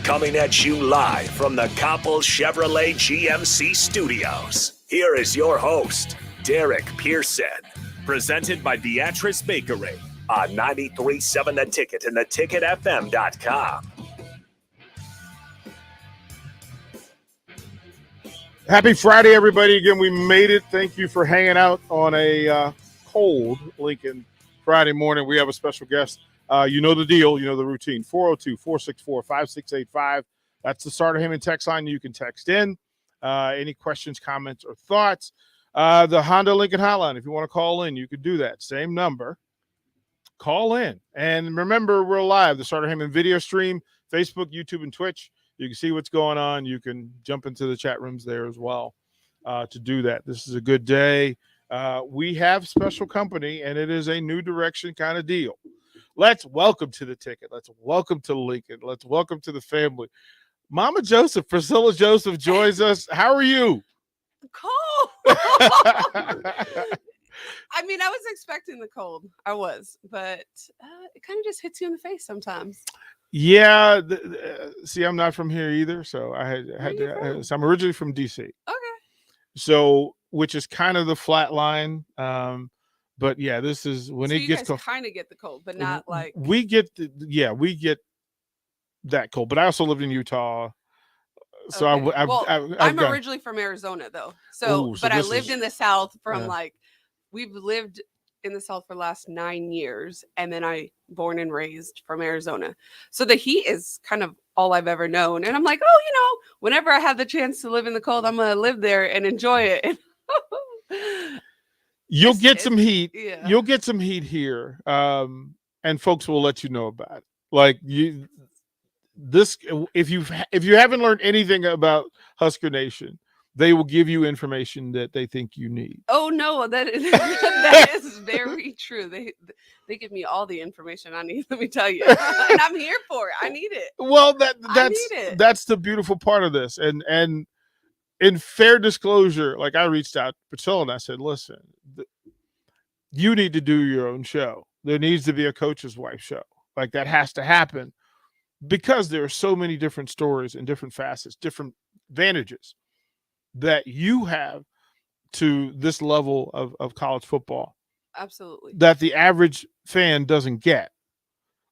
Coming at you live from the Coppel Chevrolet GMC studios. Here is your host, Derek Pearson. Presented by Beatrice Bakery on 93.7 The Ticket and theticketfm.com. Happy Friday, everybody. Again, we made it. Thank you for hanging out on a cold Lincoln Friday morning. We have a special guest. You know the deal. You know the routine. 402-464-5685. That's the Starter Heyman text line. You can text in any questions, comments, or thoughts. The Honda Lincoln hotline, if you want to call in, you can do that. Same number. Call in. And remember, we're live. The Starter Heyman video stream, Facebook, YouTube, and Twitch. You can see what's going on. You can jump into the chat rooms there as well to do that. This is a good day. We have special company, and it is a new direction kind of deal. Let's welcome to the ticket. Let's welcome to Lincoln. Let's welcome to the family. Mama Joseph, Priscilla Joseph joins us. How are you? Cold. I mean, I was expecting the cold. I was, but it kind of just hits you in the face sometimes. Yeah. See, I'm not from here either, so I had to. So I'm originally from DC. Okay. So, which is kind of the flat line. But yeah, this is when it gets cold. Kind of get the cold, but not like we get that cold. But I also lived in Utah, so okay. I'm originally from Arizona though. So but I lived in the South from we've lived in the South for the last 9 years, and then I born and raised from Arizona. So the heat is kind of all I've ever known, and I'm like, whenever I have the chance to live in the cold, I'm gonna live there and enjoy it. You'll get some heat. Yeah. You'll get some heat here, and folks will let you know about it. Like if you haven't learned anything about Husker Nation, they will give you information that they think you need. Oh no, that is very true. They give me all the information I need. Let me tell you, and I'm here for it. I need it. Well, that's the beautiful part of this, and in fair disclosure, like I reached out to Priscilla and I said, listen, you need to do your own show. There needs to be a Coach's Wife show. Like that has to happen because there are so many different stories and different facets, different advantages that you have to this level of college football. Absolutely. That the average fan doesn't get.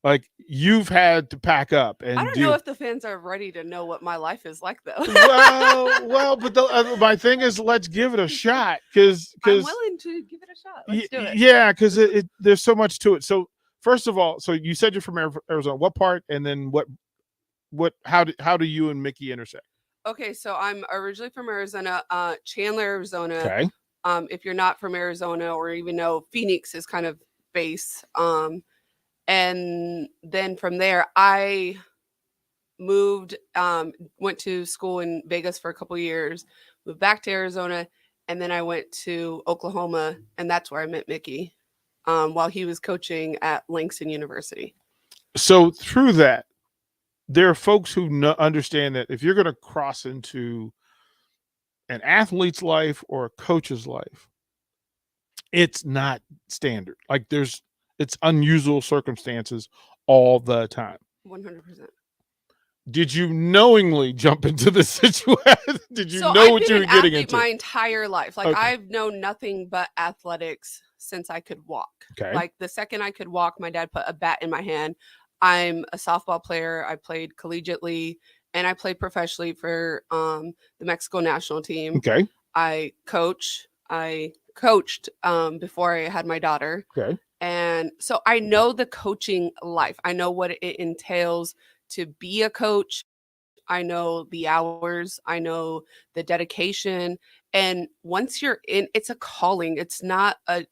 Like you've had to pack up, and I don't know if the fans are ready to know what my life is like, though. but my thing is, let's give it a shot because I'm willing to give it a shot. Let's do it. Yeah, because there's so much to it. So first of all, so you said you're from Arizona. What part, and then how do you and Mickey intersect? Okay, so I'm originally from Arizona, Chandler, Arizona. Okay. If you're not from Arizona, or even know Phoenix is kind of base. And then from there, I moved, went to school in Vegas for a couple years, moved back to Arizona, and then I went to Oklahoma, and that's where I met Mickey while he was coaching at Langston University. So through that, there are folks who understand that if you're going to cross into an athlete's life or a coach's life, it's not standard. Like it's unusual circumstances all the time. 100%. Did you knowingly jump into this situation? Did you know what you were getting into? My entire life. Like I've known nothing but athletics since I could walk. Okay. Like the second I could walk, my dad put a bat in my hand. I'm a softball player. I played collegiately and I played professionally for the Mexico national team. Okay. I coached before I had my daughter. Okay. And so I know the coaching life. I know what it entails to be a coach. I know the hours. I know the dedication. And once you're in, it's a calling. It's not a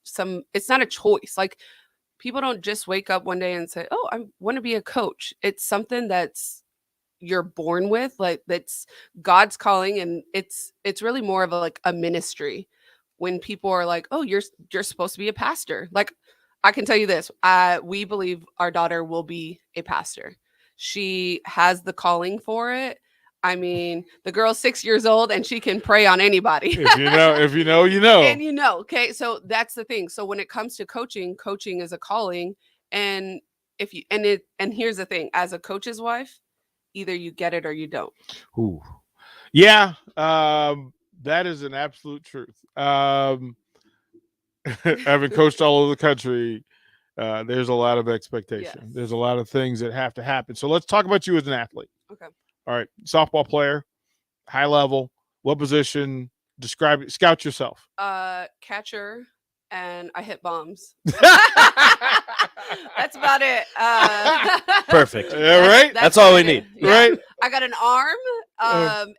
choice. Like people don't just wake up one day and say, "Oh, I want to be a coach." It's something that's you're born with. Like that's God's calling, and it's really more of a ministry. When people are like, "Oh, you're supposed to be a pastor," like. I can tell you this. We believe our daughter will be a pastor. She has the calling for it. I mean, the girl's 6 years old and she can pray on anybody. If you know, you know. And okay. So that's the thing. So when it comes to coaching is a calling. And and here's the thing, as a coach's wife, either you get it or you don't. Ooh. Yeah, that is an absolute truth. Having coached all over the country, there's a lot of expectation. Yes. There's a lot of things that have to happen. So let's talk about you as an athlete. Okay. All right, softball player, high level. What position? Describe it. Scout yourself. Catcher, and I hit bombs. That's about it. Perfect. Yeah, right? That's all we about it. need. Yeah. Right? I got an arm,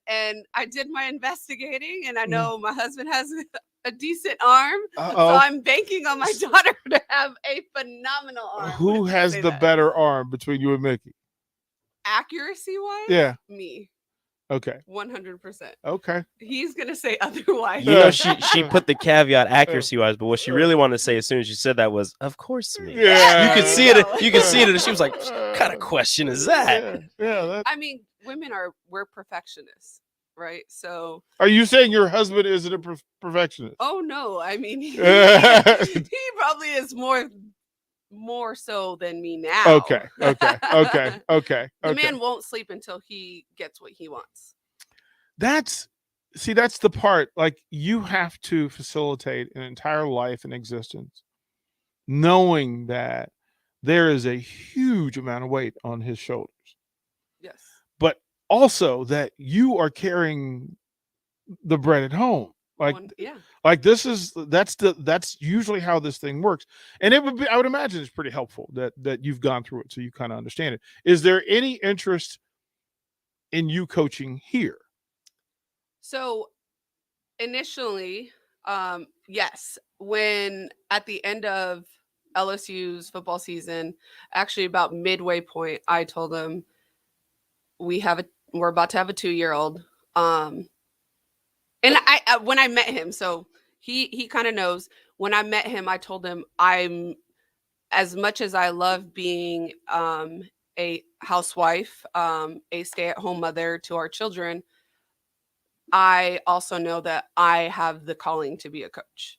and I did my investigating, and I know my husband has a decent arm, so Uh-oh. I'm banking on my daughter to have a phenomenal arm. Who Let's has say the that. better arm between you and Mickey? Accuracy wise? Yeah. Me. Okay. 100%. Okay. He's gonna say otherwise. You know, she put the caveat accuracy wise, but what she really wanted to say as soon as she said that was, "Of course, me." Yeah. You could see it. You could see it, and she was like, "What kind of question is that?" Yeah. I mean, we're perfectionists, right? So, Are you saying your husband isn't a perfectionist? oh no, I mean, he probably is more so than me now. Okay. The man won't sleep until he gets what he wants. That's the part. Like, you have to facilitate an entire life and existence, knowing that there is a huge amount of weight on his shoulders, Yes. but also that you are carrying the bread at home. Yeah. Like that's usually how this thing works. And I would imagine it's pretty helpful that you've gone through it so you kind of understand it. Is there any interest in you coaching here? So initially, yes, when at the end of LSU's football season, actually about midway point, I told him we're about to have a 2-year-old. And I when I met him, so he kind of knows. When I met him, I told him, I'm, as much as I love being a housewife, a stay-at-home mother to our children, I also know that I have the calling to be a coach.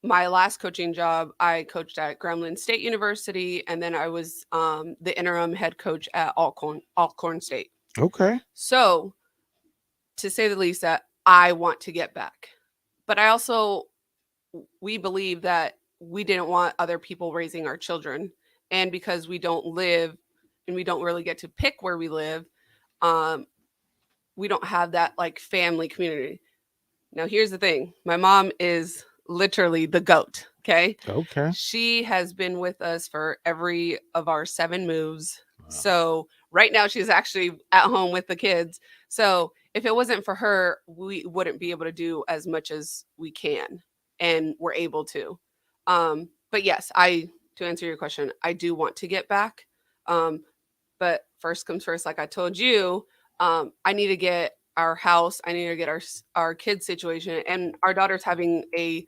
My last coaching job, I coached at Grambling State University, and then I was the interim head coach at Alcorn State. Okay. So, to say the least, that I want to get back. But we believe that we didn't want other people raising our children. And because we don't live and we don't really get to pick where we live, we don't have that like family community. Now, here's the thing. My mom is literally the GOAT. Okay. She has been with us for every of our 7 moves. Wow. So right now she's actually at home with the kids. So if it wasn't for her, we wouldn't be able to do as much as we can, and we're able to. But yes, to answer your question, I do want to get back. But first comes first, like I told you, I need to get our house, I need to get our kids situation, and our daughter's having a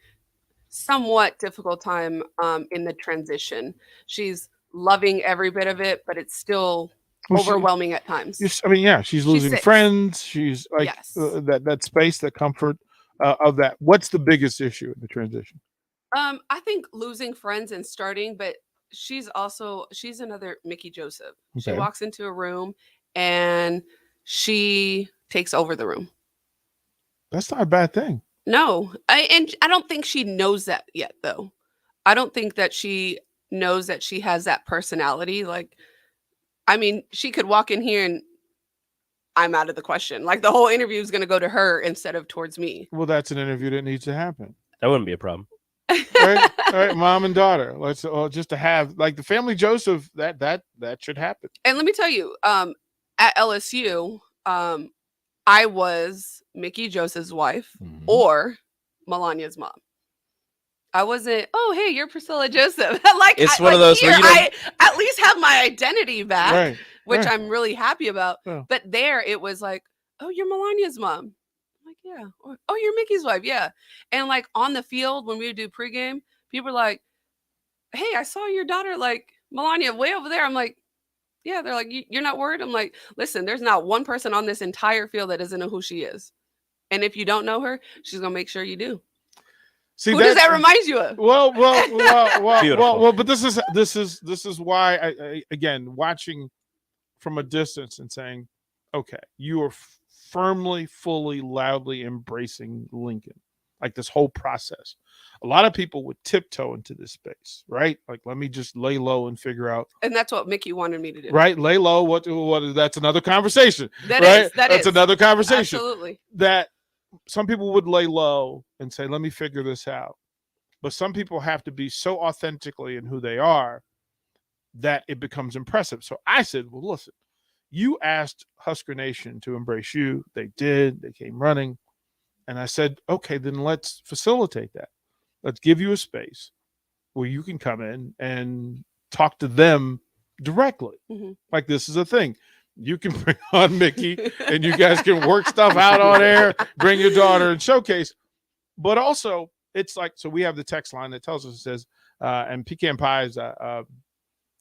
somewhat difficult time in the transition. She's loving every bit of it, but it's still overwhelming at times. She's losing friends. She's like, yes. that space, that comfort of that. What's the biggest issue in the transition? I think losing friends and starting, but she's another Mickey Joseph. Okay. She walks into a room and she takes over the room. That's not a bad thing. No, I don't think she knows that yet, though. I don't think that she knows that she has that personality. Like, I mean, she could walk in here and I'm out of the question. Like, the whole interview is going to go to her instead of towards me. Well, that's an interview that needs to happen. That wouldn't be a problem. Right? All right, mom and daughter. Let's just to have like the family Joseph. That should happen. And let me tell you, at LSU, I was Mickey Joseph's wife or Melania's mom. I wasn't, oh, hey, you're Priscilla Joseph. It's one of those where I at least have my identity back, right, which I'm really happy about. Yeah. But there it was like, oh, you're Melania's mom. I'm like, yeah. Or, oh, you're Mickey's wife. Yeah. And like on the field when we would do pregame, people were like, hey, I saw your daughter, like Melania way over there. I'm like, yeah. They're like, you're not worried? I'm like, listen, there's not one person on this entire field that doesn't know who she is. And if you don't know her, she's going to make sure you do. See, Who does that remind you of? Well. But this is why again, watching from a distance and saying, okay, you are firmly, fully, loudly embracing Lincoln, like this whole process. A lot of people would tiptoe into this space, right? Like, let me just lay low and figure out. And that's what Mickey wanted me to do. Right, lay low. What? That's another conversation. That's another conversation. Absolutely. That some people would lay low and say, let me figure this out. But some people have to be so authentically in who they are that it becomes impressive. So I said, well, listen, you asked Husker Nation to embrace you. They did. They came running. And I said, okay, then let's facilitate that. Let's give you a space where you can come in and talk to them directly. Mm-hmm. Like, this is a thing. You can bring on Mickey and you guys can work stuff out on air, bring your daughter and showcase. But also, it's like, so we have the text line that tells us, it says, and Pecan Pie is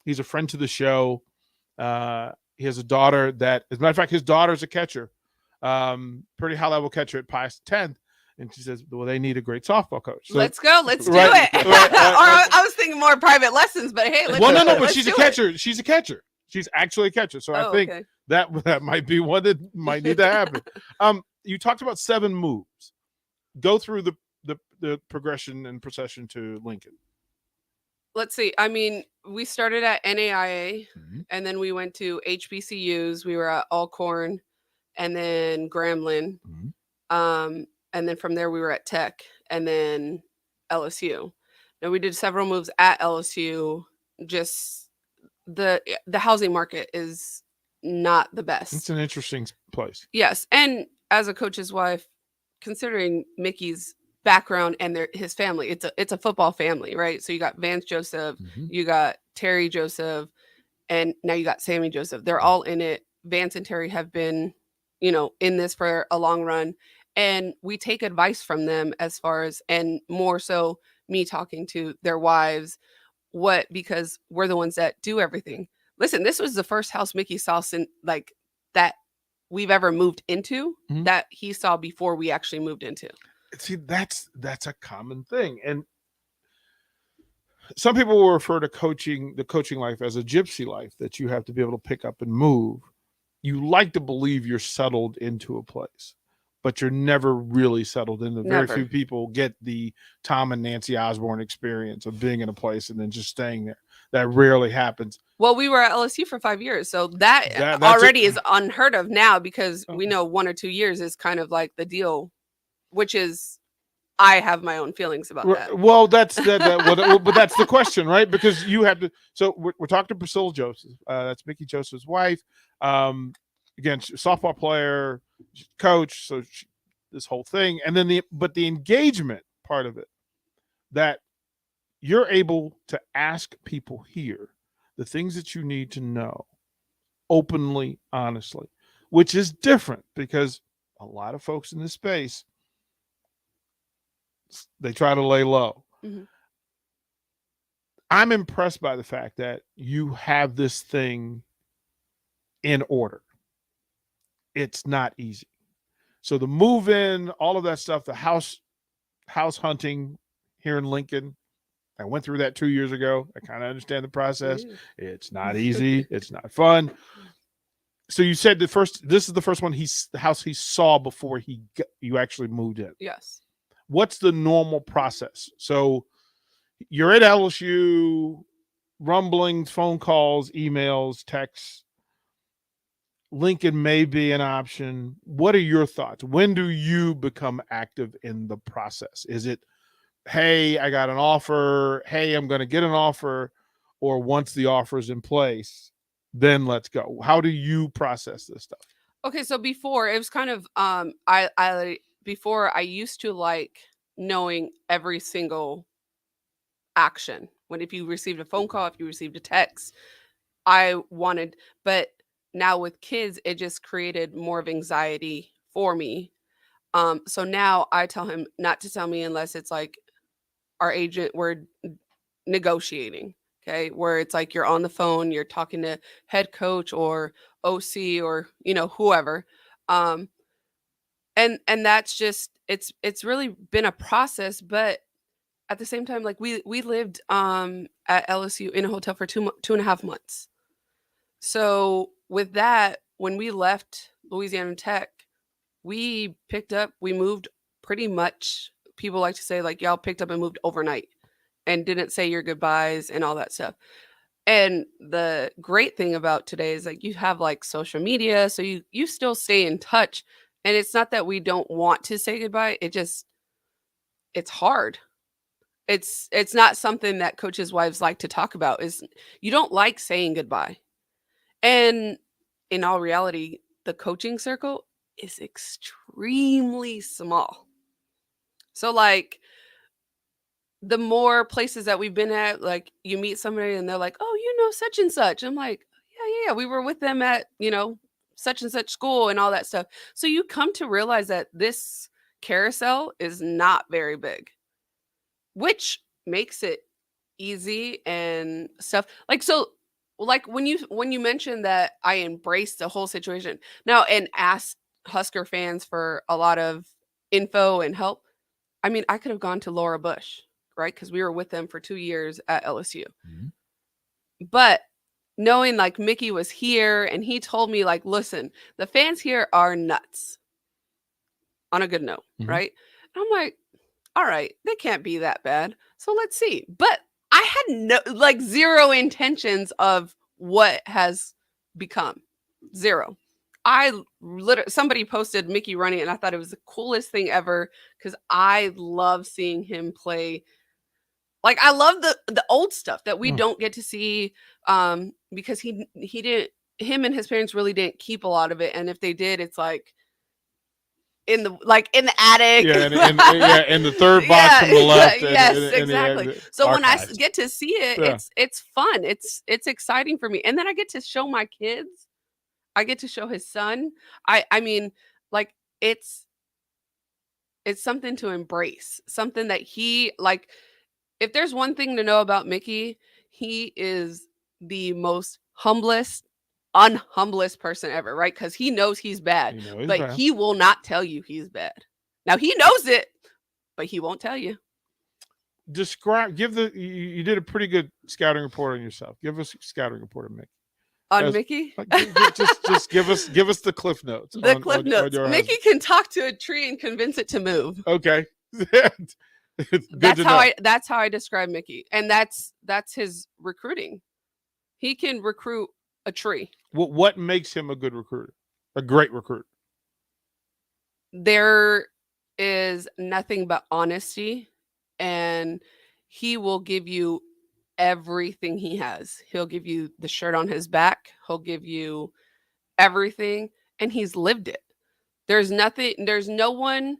he's a friend to the show. He has a daughter that, as a matter of fact, his daughter's a catcher, pretty high level catcher at Pius 10th. And she says, well, they need a great softball coach. So, let's go. Let's do right, it. right, I was thinking more private lessons, but hey, let's but she's a catcher. It. She's a catcher. She's actually a catcher. So I think okay. that might be one that might need to happen. You talked about 7 moves. Go through the progression and procession to Lincoln. Let's see. I mean, we started at NAIA, and then we went to HBCUs. We were at Alcorn, and then Grambling. And then from there we were at Tech, and then LSU. Now we did several moves at LSU. Just the housing market is not the best. It's an interesting place. Yes, and as a coach's wife, considering Mickey's background and his family, it's a football family, right? So you got Vance Joseph, you got Terry Joseph, and now you got Sammy Joseph. They're all in it. Vance and Terry have been, in this for a long run. And we take advice from them as far as, and more so me talking to their wives, because we're the ones that do everything. Listen, this was the first house Mickey saw that we've ever moved into, that he saw before we actually moved into. See, that's a common thing. And some people will refer to the coaching life as a gypsy life, that you have to be able to pick up and move. You like to believe you're settled into a place, but you're never really settled in. Very few people get the Tom and Nancy Osborne experience of being in a place and then just staying there. That rarely happens. Well, we were at LSU for 5 years, so that already is unheard of now, because we know 1 or 2 years is kind of like the deal, which is, I have my own feelings about that. Well, but that's the question, right? Because you have to. So we're talking to Priscilla Joseph. That's Mickey Joseph's wife. Again, softball player, coach. So this whole thing, and then the engagement part of it, that you're able to ask people here the things that you need to know openly, honestly, which is different, because a lot of folks in this space, they try to lay low. I'm impressed by the fact that you have this thing in order. It's not easy. So the move in, all of that stuff, the house hunting here in Lincoln, I went through that 2 years ago. I kind of understand the process. It's not easy. It's not fun. So you said this is the first one, the house he saw before you actually moved in. Yes. What's the normal process? So you're at LSU, rumblings, phone calls, emails, texts. Lincoln may be an option. What are your thoughts? When do you become active in the process? Is it, hey, I got an offer. Hey, I'm going to get an offer. Or once the offer is in place, then let's go. How do you process this stuff? Okay, so before, it was kind of before, I used to like knowing every single action. If you received a phone call, if you received a text, but now with kids, it just created more of anxiety for me. So now I tell him not to tell me unless it's like our agent, we're negotiating. Okay. Where it's like you're on the phone, you're talking to head coach or OC or, whoever. And that's just, it's really been a process, but at the same time, like we lived at LSU in a hotel for 2.5 months. So with that, when we left Louisiana Tech, we moved pretty much. People like to say like y'all picked up and moved overnight and didn't say your goodbyes and all that stuff. And the great thing about today is like you have like social media, so you still stay in touch. And it's not that we don't want to say goodbye. It's hard. It's not something that coaches' wives like to talk about. Is you don't like saying goodbye. And in all reality, the coaching circle is extremely small. So like the more places that we've been at, like you meet somebody and they're like, "Oh, you know such and such." I'm like, "Yeah, we were with them at, such and such school and all that stuff." So you come to realize that this carousel is not very big, which makes it easy and stuff. Like so like when you mentioned that I embraced the whole situation now and asked Husker fans for a lot of info and help. I mean, I could have gone to Laura Bush, right? Because we were with them for 2 years at LSU. Mhm. But knowing like Mickey was here and he told me like, listen, the fans here are nuts. On a good note, Mhm. right? And I'm like, all right, they can't be that bad. So let's see. But I had zero intentions of what has become. Zero. I literally, somebody posted Mickey running and I thought it was the coolest thing ever because I love seeing him play. Like I love the old stuff that we don't get to see because he didn't, him and his parents really didn't keep a lot of it. And if they did, it's like in the attic. Yeah, in the third box from the left. Yes, exactly. So when I archives. get to see it, Yeah. it's fun. It's exciting for me, and then I get to show my kids. I get to show his son. I mean, like it's something to embrace. Something that he like. If there's one thing to know about Mickey, he is the most unhumblest person ever, right? Because he knows he's bad, You know, he's but bad. he will not tell you he's bad. Now he knows it, but he won't tell you. You did a pretty good scouting report on yourself. Give us a scouting report of Mickey. On As- Mickey? Just give us the cliff notes. The on- cliff on notes. your Mickey can talk to a tree and convince it to move. husband. Okay. Good to know. That's how I describe Mickey. And that's his recruiting. He can recruit a tree. What makes him a good recruiter? A great recruiter? There is nothing but honesty, and he will give you everything he has. He'll give you the shirt on his back. He'll give you everything, and he's lived it. There's no one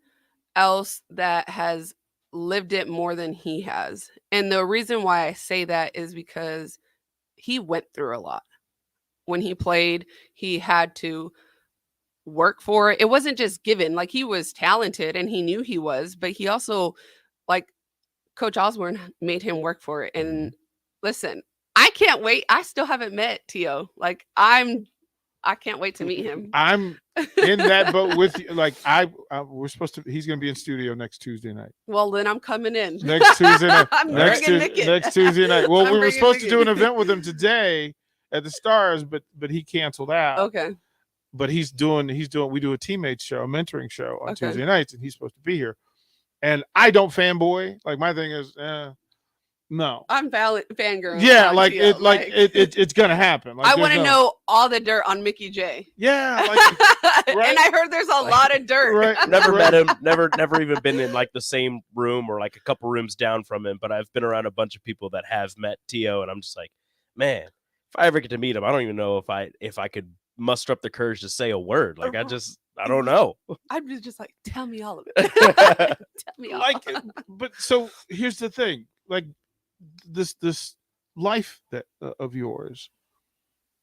else that has lived it more than he has. And the reason why I say that is because he went through a lot. When he played, he had to work for it. It wasn't just given. Like he was talented and he knew he was, but he also like Coach Osborne made him work for it. And listen, I can't wait. I still haven't met Tio. Like I can't wait to meet him. I'm in that boat with you. Like we're supposed to. He's going to be in studio next Tuesday night. Well, then I'm coming in. Next Tuesday night. I'm next bringing Mickey. next Tuesday night. Well, I'm we were bringing supposed to Mickey. do an event with him today at the Stars, but he canceled out. Okay. But we do a teammate show, a mentoring show on Okay. Tuesday nights, and he's supposed to be here. And I don't fanboy. Like my thing is, no. I'm fangirling. Yeah, on like Tio. it's gonna happen. Like, I want to know all the dirt on Mickey J. Yeah, like And I heard there's a lot of dirt. right. Never met him. Never even been in like the same room or like a couple rooms down from him. But I've been around a bunch of people that have met Tio, and I'm just like, man, if I ever get to meet him, I don't even know if I could muster up the courage to say a word. Like I don't know. I'd be just like, tell me all of it. Tell me all. Like, but so here's the thing. Like this life that of yours,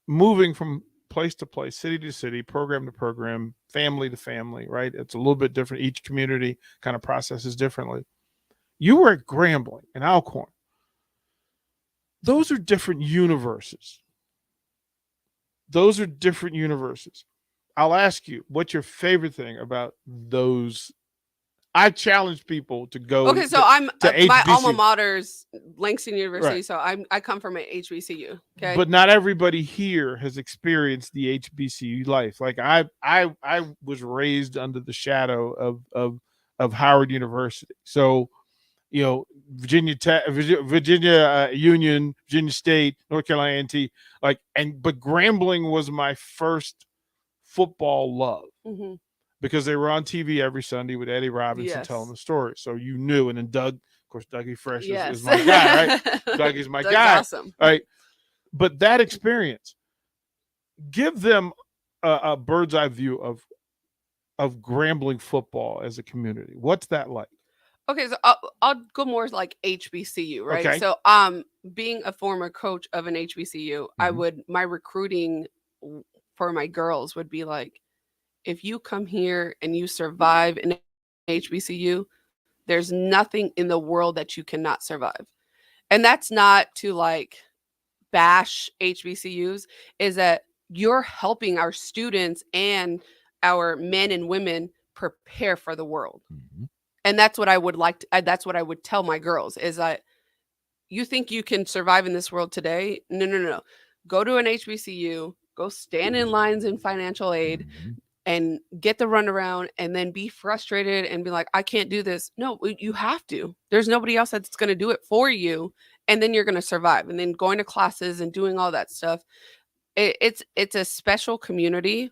moving from place to place, city to city, program to program, family to family, right? It's a little bit different. Each community kind of processes differently. You were at Grambling and Alcorn. Those are different universes. I'll ask you, what's your favorite thing about those I challenge people to go. Okay, so I'm to my HBCU. alma mater's Langston University, Right. so I come from an HBCU. Okay, But not everybody here has experienced the HBCU life. Like I was raised under the shadow of Howard University. So, you know, Virginia Tech, Virginia Union, Virginia State, North Carolina A&T, but Grambling was my first football love. mm-hmm. Because they were on TV every Sunday with Eddie Robinson telling the story. So you knew. And then Doug, of course, Dougie Fresh is my guy, right? Dougie's my Doug's guy. Awesome. Right. But that experience, give them a bird's eye view of Grambling football as a community. What's that like? Okay, so I'll go more like HBCU, right? Okay. So being a former coach of an HBCU, my recruiting for my girls would be like, if you come here and you survive in HBCU, there's nothing in the world that you cannot survive. And that's not to like bash HBCUs, is that you're helping our students and our men and women prepare for the world. Mm-hmm. And that's what I would that's what I would tell my girls, is that you think you can survive in this world today? No. Go to an HBCU, go stand in lines in financial aid, and get the runaround, and then be frustrated and be like, I can't do this. No, you have to. There's nobody else that's going to do it for you. And then you're going to survive. And then going to classes and doing all that stuff. It's a special community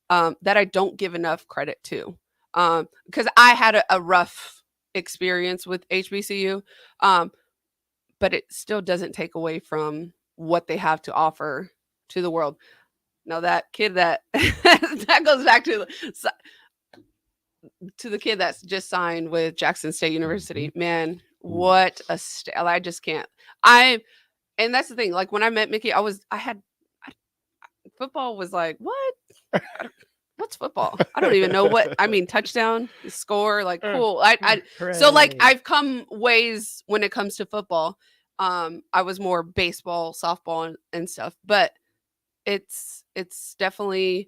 that I don't give enough credit to. Because I had a rough experience with HBCU. But it still doesn't take away from what they have to offer to the world. Now that kid that goes back to the kid that's just signed with Jackson State University. Man, what a I just can't. And that's the thing. Like when I met Mickey, football was like, what? What's football? I don't even know what. I mean, touchdown, score, like cool. So like I've come ways when it comes to football. I was more baseball, softball, and stuff, but it's definitely.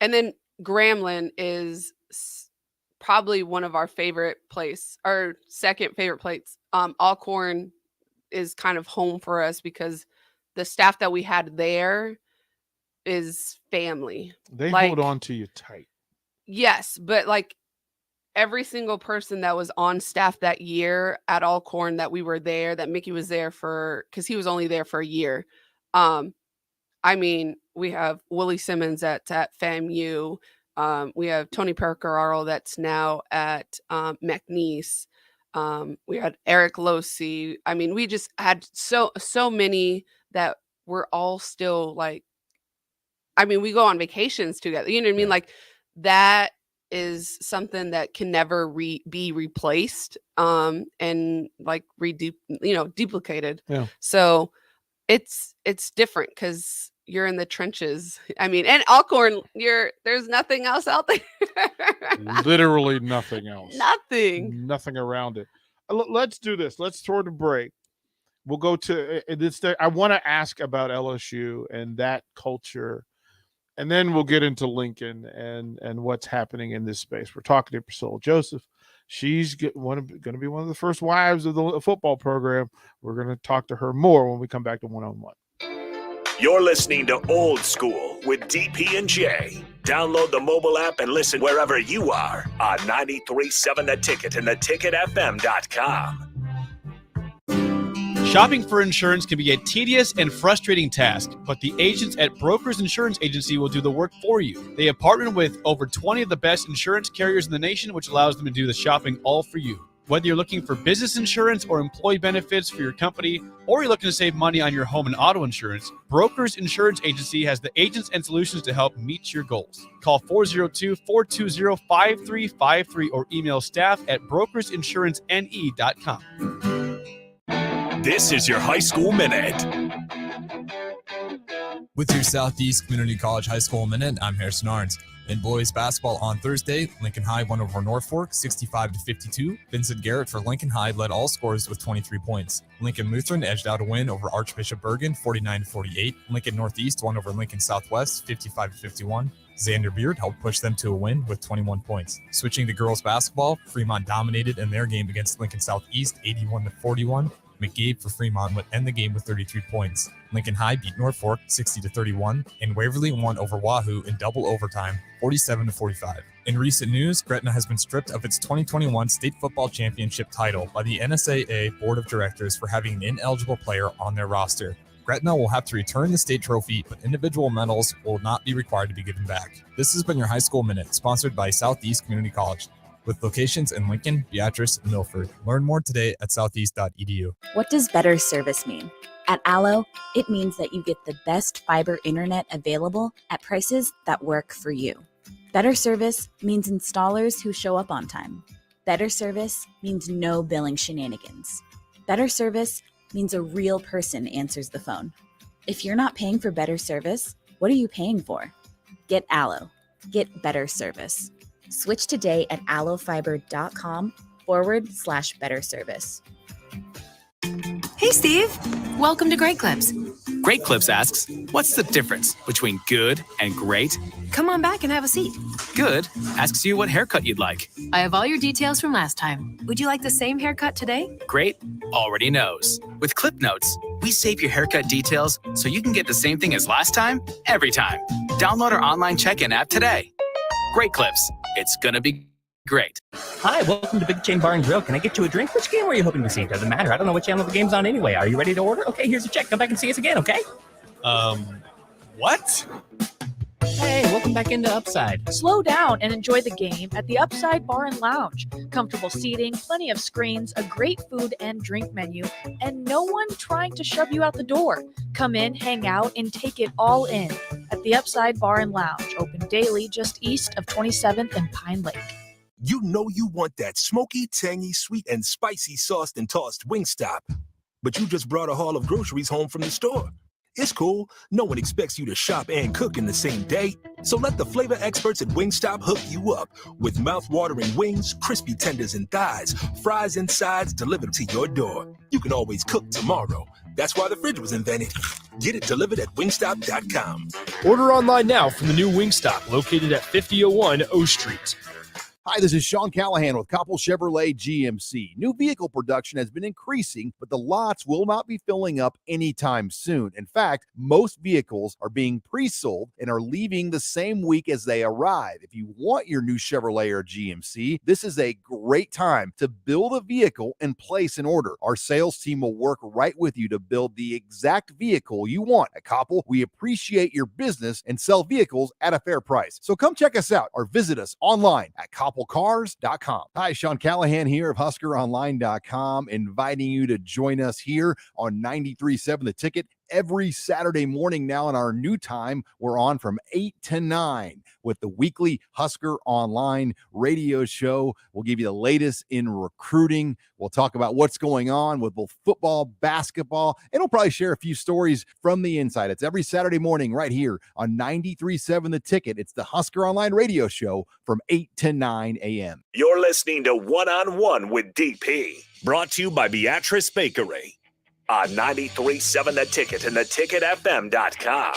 And then Grambling is probably one of our favorite place, our second favorite place. Alcorn is kind of home for us because the staff that we had there is family. They hold on to you tight. Yes, but like every single person that was on staff that year at Alcorn that we were there, that Mickey was there for, because he was only there for a year. I mean, we have Willie Simmons at FAMU. We have Tony Percararo that's now at McNeese. We had Eric Losi. I mean, we just had so many that were all still like, I mean, we go on vacations together. You know what I mean? Like that is something that can never be replaced and like duplicated. Yeah. So it's different because you're in the trenches. I mean, and Alcorn, there's nothing else out there. Literally nothing else. Nothing around it. Let's do this. Let's throw the break. We'll go to this. I want to ask about LSU and that culture. And then we'll get into Lincoln and what's happening in this space. We're talking to Priscilla Joseph. She's going to be one of the first wives of the football program. We're going to talk to her more when we come back to One-on-One. You're listening to Old School with DP and J. Download the mobile app and listen wherever you are on 93.7 The Ticket and theticketfm.com. Shopping for insurance can be a tedious and frustrating task, but the agents at Brokers Insurance Agency will do the work for you. They have partnered with over 20 of the best insurance carriers in the nation, which allows them to do the shopping all for you. Whether you're looking for business insurance or employee benefits for your company, or you're looking to save money on your home and auto insurance, Brokers Insurance Agency has the agents and solutions to help meet your goals. Call 402-420-5353 or email staff at brokersinsurancene.com. This is your High School Minute. With your Southeast Community College High School Minute, I'm Harrison Arns. In boys basketball on Thursday, Lincoln High won over Norfolk 65-52. Vincent Garrett for Lincoln High led all scorers with 23 points. Lincoln Lutheran edged out a win over Archbishop Bergen 49-48. Lincoln Northeast won over Lincoln Southwest 55-51. Xander Beard helped push them to a win with 21 points. Switching to girls basketball, Fremont dominated in their game against Lincoln Southeast 81-41. McGabe for Fremont would end the game with 33 points. Lincoln High beat Norfolk 60-31, and Waverly won over Wahoo in double overtime 47-45. In recent news, Gretna has been stripped of its 2021 state football championship title by the NSAA Board of Directors for having an ineligible player on their roster. Gretna will have to return the state trophy, but individual medals will not be required to be given back. This has been your High School Minute, sponsored by Southeast Community College, with locations in Lincoln, Beatrice, and Milford. Learn more today at southeast.edu. What does better service mean? At Allo, it means that you get the best fiber internet available at prices that work for you. Better service means installers who show up on time. Better service means no billing shenanigans. Better service means a real person answers the phone. If you're not paying for better service, what are you paying for? Get Allo. Get better service. Switch today at allofiber.com/better service. Hey, Steve. Welcome to Great Clips. Great Clips asks, what's the difference between good and great? Come on back and have a seat. Good asks you what haircut you'd like. I have all your details from last time. Would you like the same haircut today? Great already knows. With Clip Notes, we save your haircut details so you can get the same thing as last time, every time. Download our online check-in app today. Great Clips. It's gonna be great. Hi, welcome to Big Chain Bar and Grill. Can I get you a drink? Which game were you hoping to see? Doesn't matter. I don't know what channel the game's on anyway. Are you ready to order? Okay, here's a check. Come back and see us again, okay? What? Hey, welcome back into Upside. Slow down and enjoy the game at the Upside Bar and Lounge. Comfortable seating, plenty of screens, a great food and drink menu, and no one trying to shove you out the door. Come in, hang out, and take it all in at the Upside Bar and Lounge, open daily just east of 27th and Pine Lake. You know you want that smoky, tangy, sweet, and spicy sauced and tossed Wingstop. But you just brought a haul of groceries home from the store. It's cool. No one expects you to shop and cook in the same day. So let the flavor experts at Wingstop hook you up with mouth-watering wings, crispy tenders and thighs, fries and sides delivered to your door. You can always cook tomorrow. That's why the fridge was invented. Get it delivered at wingstop.com. Order online now from the new Wingstop located at 5001 O Street. Hi, this is Sean Callahan with Koppel Chevrolet GMC. New vehicle production has been increasing, but the lots will not be filling up anytime soon. In fact, most vehicles are being pre-sold and are leaving the same week as they arrive. If you want your new Chevrolet or GMC, this is a great time to build a vehicle and place an order. Our sales team will work right with you to build the exact vehicle you want. At Koppel, we appreciate your business and sell vehicles at a fair price. So come check us out or visit us online at koppelcars.com. Hi, Sean Callahan here of HuskerOnline.com, inviting you to join us here on 93.7 The Ticket every Saturday morning now. In our new time, we're on from 8 to 9 with the weekly Husker Online radio show. We'll give you the latest in recruiting. We'll talk about what's going on with both football, basketball, and we'll probably share a few stories from the inside. It's every Saturday morning right here on 93.7 The Ticket. It's the Husker Online radio show from 8 to 9 a.m. You're listening to One-on-One with DP, brought to you by Beatrice Bakery on 93.7 The Ticket and theticketfm.com.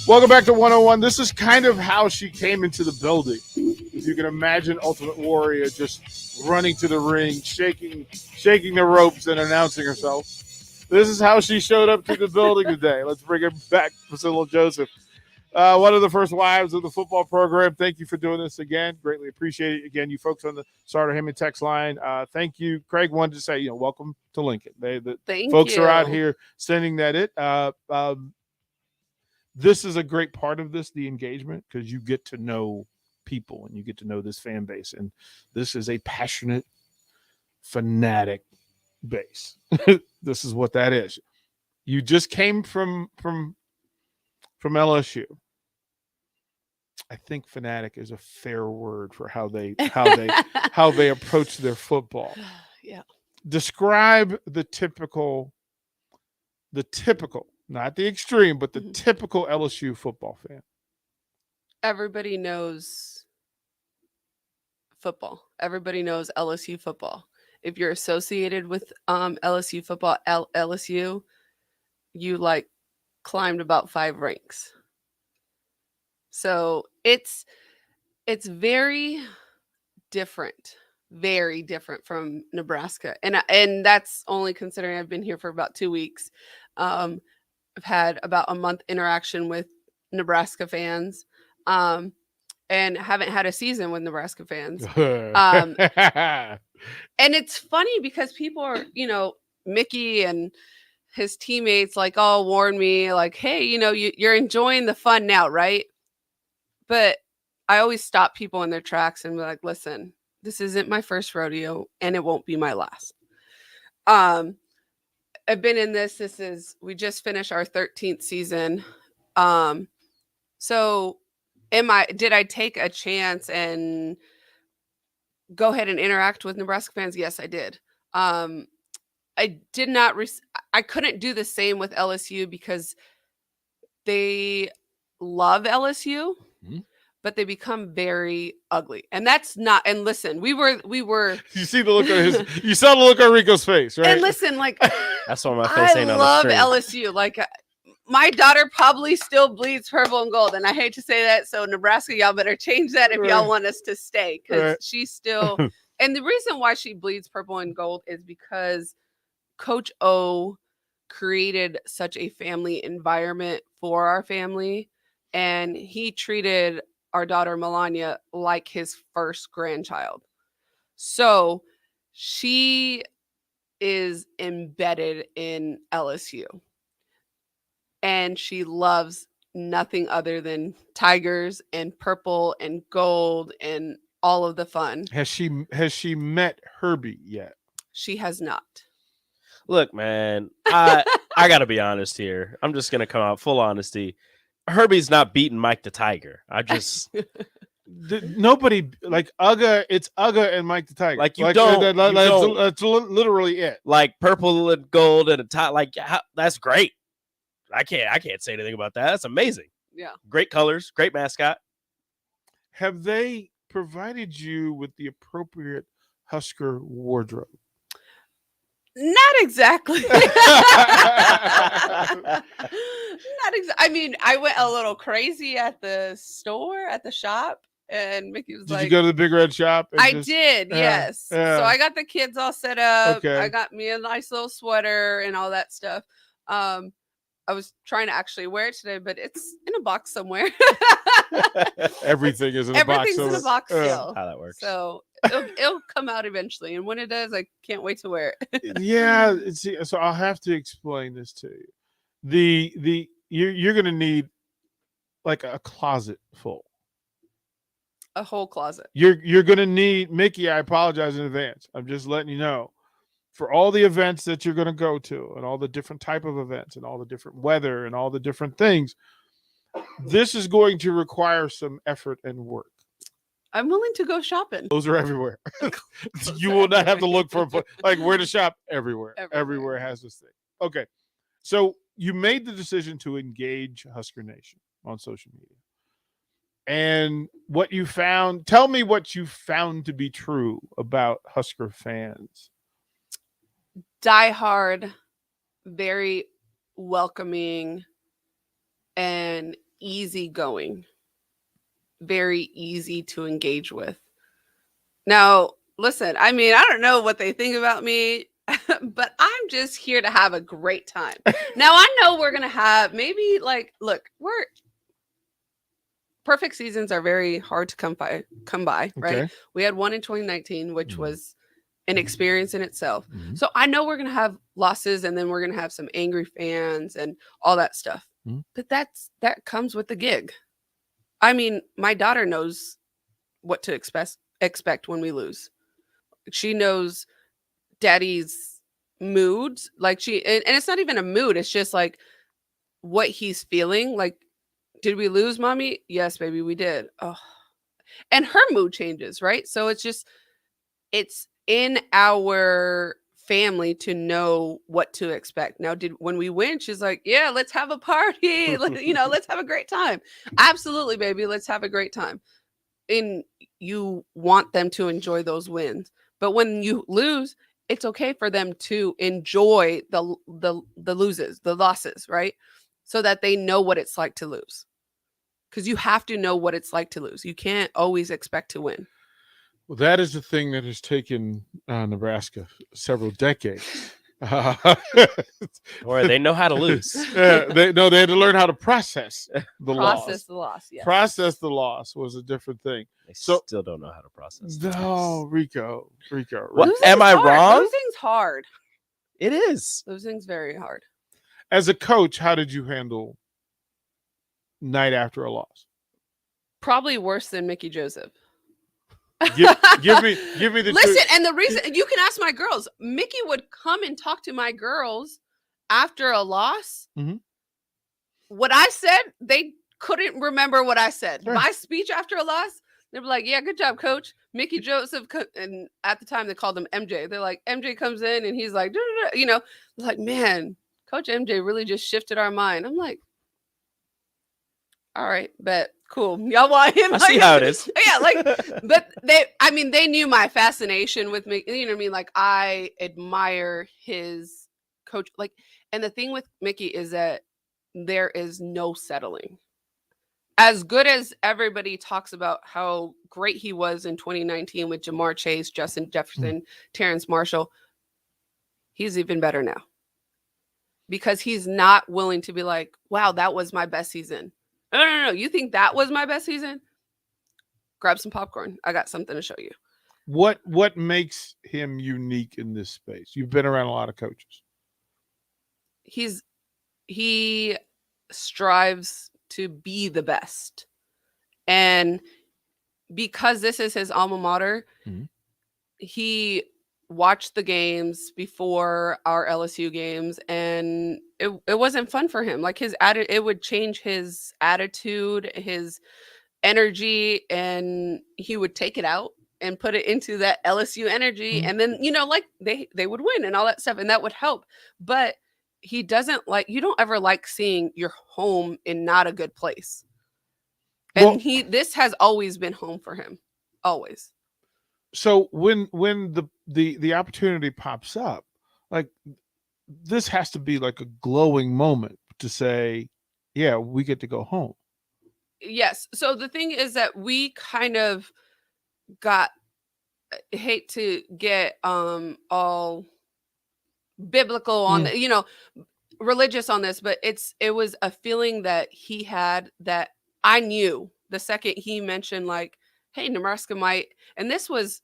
Welcome back to 101. This is kind of how she came into the building. If you can imagine Ultimate Warrior just running to the ring, shaking the ropes and announcing herself. This is how she showed up to the building today. Let's bring her back, Priscilla Joseph. One of the first wives of the football program. Thank you for doing this again. Greatly appreciate it. Again, you folks on the Starter Hammond text line. Thank you. Craig wanted to say, welcome to Lincoln. Thank folks you. Are out here sending that this is a great part of this, the engagement, because you get to know people and you get to know this fan base. And this is a passionate, fanatic base. This is what that is. You just came from LSU. I think fanatic is a fair word for how they approach their football. Yeah. Describe the typical the typical, not the extreme, but the Mhm. typical LSU football fan? Everybody knows football. Everybody knows LSU football. If you're associated with LSU football, LSU, you like climbed about 5 ranks. So it's very different, very different from Nebraska, and that's only considering I've been here for about 2 weeks. I've had about a month interaction with Nebraska fans, and haven't had a season with Nebraska fans. And it's funny because people are, Mickey and his teammates like all warn me like, hey, you're enjoying the fun now, right? But I always stop people in their tracks and be like, listen, this isn't my first rodeo and it won't be my last. I've been in this is, we just finished our 13th season. So did I take a chance and go ahead and interact with Nebraska fans? Yes, I did. I did not, I couldn't do the same with LSU because they love LSU, but they become very ugly. And that's not, and listen, we were, you see the look on you saw the look on Rico's face, right? And listen, like, that's what my face ain't on the screen. I love LSU. Like, my daughter probably still bleeds purple and gold. And I hate to say that. So Nebraska, y'all better change that if y'all want us to stay. Because she's still, and the reason why she bleeds purple and gold is because Coach O created such a family environment for our family. And he treated our daughter Melania like his first grandchild. So she is embedded in LSU. And she loves nothing other than tigers and purple and gold and all of the fun. Has she met Herbie yet? She has not. Look, man, I gotta be honest here. I'm just gonna come out full honesty. Herbie's not beating Mike the Tiger. I just nobody like Uga. It's Uga and Mike the Tiger. Like you don't. That's literally it. Like purple and gold and a tie. Like that's great. I can't say anything about that. That's amazing. Yeah. Great colors. Great mascot. Have they provided you with the appropriate Husker wardrobe? Not exactly. I mean, I went a little crazy at the store, at the shop, and Mickey was Did like, you go to the Big Red Shop? I did, yes. Yeah. So I got the kids all set up. Okay. I got me a nice little sweater and all that stuff. I was trying to actually wear it today, but it's in a box somewhere. Everything is in a box. Everything's in a box still. How that works. So it'll come out eventually, and when it does, I can't wait to wear it. Yeah. So I'll have to explain this to you. You're going to need like a closet full. A whole closet. You're going to need, Mickey, I apologize in advance. I'm just letting you know, for all the events that you're going to go to and all the different type of events and all the different weather and all the different things, this is going to require some effort and work. I'm willing to go shopping. Those are everywhere. You will not have to look for like where to shop everywhere. Everywhere has this thing. Okay. So you made the decision to engage Husker Nation on social media. And what you found, tell me what you found to be true about Husker fans. Diehard, very welcoming, and easygoing. Very easy to engage with. Now, listen, I mean, I don't know what they think about me, but I'm just here to have a great time. Now, I know we're going to have maybe look, perfect seasons are very hard to come by, right? Okay. We had one in 2019, which was an experience in itself. Mm-hmm. So I know we're going to have losses, and then we're going to have some angry fans and all that stuff. Mm-hmm. But that comes with the gig. I mean, my daughter knows what to expect when we lose. She knows daddy's moods. Like and it's not even a mood. It's just like what he's feeling. Like, did we lose, mommy? Yes, baby, we did. Oh, and her mood changes, right? So it's in our family to know what to expect. Now, when we win, she's like, yeah, let's have a party. Let's have a great time. Absolutely, baby. Let's have a great time. And you want them to enjoy those wins. But when you lose, it's okay for them to enjoy the losses, right? So that they know what it's like to lose. Because you have to know what it's like to lose. You can't always expect to win. Well, that is the thing that has taken Nebraska several decades. Or they know how to lose. They had to learn how to process the loss. The loss, yes. Process the loss was a different thing. They still don't know how to process. No, Rico. What, am I wrong? Losing's hard. It is. Losing's very hard. As a coach, how did you handle night after a loss? Probably worse than Mickey Joseph. Give me the listen truth. And the reason, you can ask my girls, Mickey would come and talk to my girls after a loss. Mm-hmm. What I said, they couldn't remember what I said. Sure. My speech after a loss, they were like, yeah, good job, coach. Mickey Joseph, and at the time they called him MJ. They're like, MJ comes in and he's like, like, man, Coach MJ really just shifted our mind. I'm like, all right, bet. Cool. Y'all want him? I see how it is. Yeah, but they knew my fascination with me. You know what I mean? Like, I admire his coach. And the thing with Mickey is that there is no settling. As good as everybody talks about how great he was in 2019 with Jamar Chase, Justin Jefferson, Terrence Marshall, he's even better now. Because he's not willing to be like, wow, that was my best season. No. You think that was my best season? Grab some popcorn. I got something to show you. What makes him unique in this space? You've been around a lot of coaches. He strives to be the best. And because this is his alma mater, he watched the games before our LSU games, and it wasn't fun for him. Like, it would change his attitude, his energy, and he would take it out and put it into that LSU energy. And then, they would win and all that stuff, and that would help. But he doesn't you don't ever like seeing your home in not a good place. And this has always been home for him. Always. So when the opportunity pops up, like, this has to be like a glowing moment to say, yeah, we get to go home. Yes. So the thing is that we kind of got, I hate to get all biblical on the, religious on this, but it was a feeling that he had that I knew the second he mentioned, like, hey, Nebraska might, and this was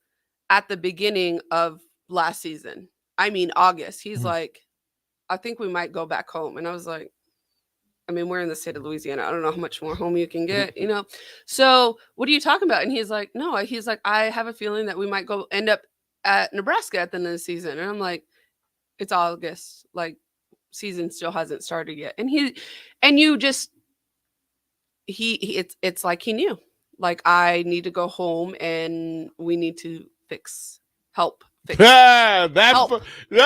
at the beginning of last season. I mean, August. He's like, I think we might go back home. And I was like, we're in the state of Louisiana. I don't know how much more home you can get, So what are you talking about? And he's like, no, I have a feeling that we might end up at Nebraska at the end of the season. And I'm like, it's August. Like, season still hasn't started yet. And it's like he knew. Like, I need to go home and we need to help fix. No. But you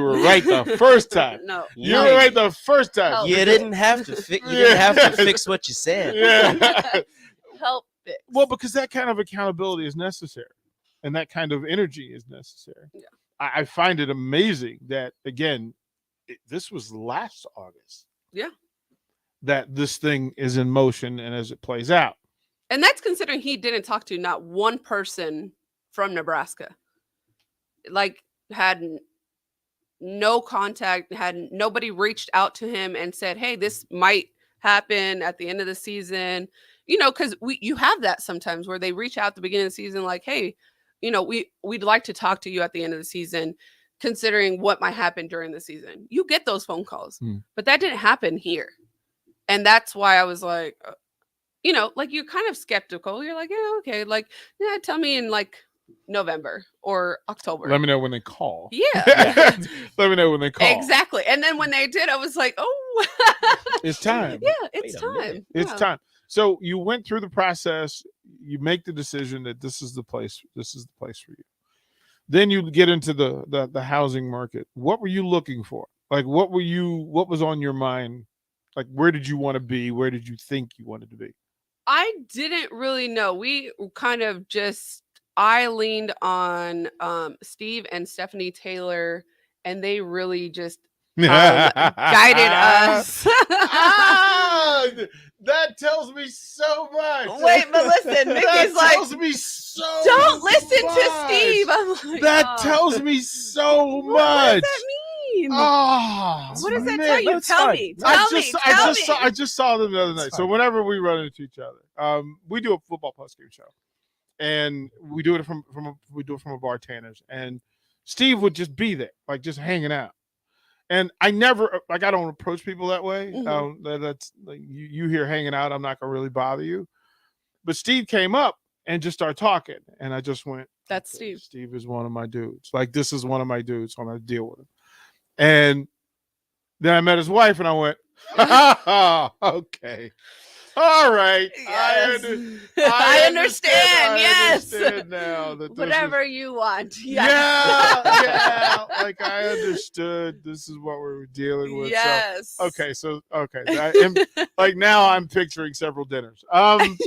were right the first time. No, you were right the first time. You didn't have to fix. You didn't have to fix what you said. Yeah. Help fix. Well, because that kind of accountability is necessary, and that kind of energy is necessary. Yeah. I find it amazing that, again, this was last August. Yeah. That this thing is in motion, and as it plays out. And that's considering he didn't talk to not one person from Nebraska. Like, had no contact, nobody reached out to him and said, hey, this might happen at the end of the season. Because you have that sometimes where they reach out at the beginning of the season, like, hey, we'd like to talk to you at the end of the season, considering what might happen during the season. You get those phone calls, but that didn't happen here. And that's why I was like, like, you're kind of skeptical. You're like, yeah, okay. Like, yeah, tell me in like November or October. Let me know when they call. Yeah. Let me know when they call. Exactly. And then when they did, I was like, oh, it's time. Yeah, it's time. It's time. So you went through the process. You make the decision that this is the place. This is the place for you. Then you get into the housing market. What were you looking for? Like, what was on your mind? Like, where did you want to be? Where did you think you wanted to be? I didn't really know. We kind of just, I leaned on Steve and Stephanie Taylor, and they really just guided us. That tells me so much. Wait, but listen, Mickey's like, tells me so don't listen much. to Steve. I'm like, That tells me so much. What does that mean? Oh, what does that man, tell you? that's Tell fine. me. I just saw them the other night. So whenever we run into each other, we do a football post-game show, and we do it from a bartender's, and Steve would just be there, like just hanging out. And I never, like, I don't approach people that way. That's like, you here hanging out, I'm not gonna really bother you. But Steve came up and just started talking, and I just went, "That's Steve. Steve is one of my dudes. Like, this is one of my dudes, so I'm gonna deal with him." And then I met his wife, and I went, "Okay, all right, yes. I understand. Yes, I understand now that whatever you want. Yes. Yeah, like I understood. This is what we were dealing with. Yes. So like now I'm picturing several dinners. The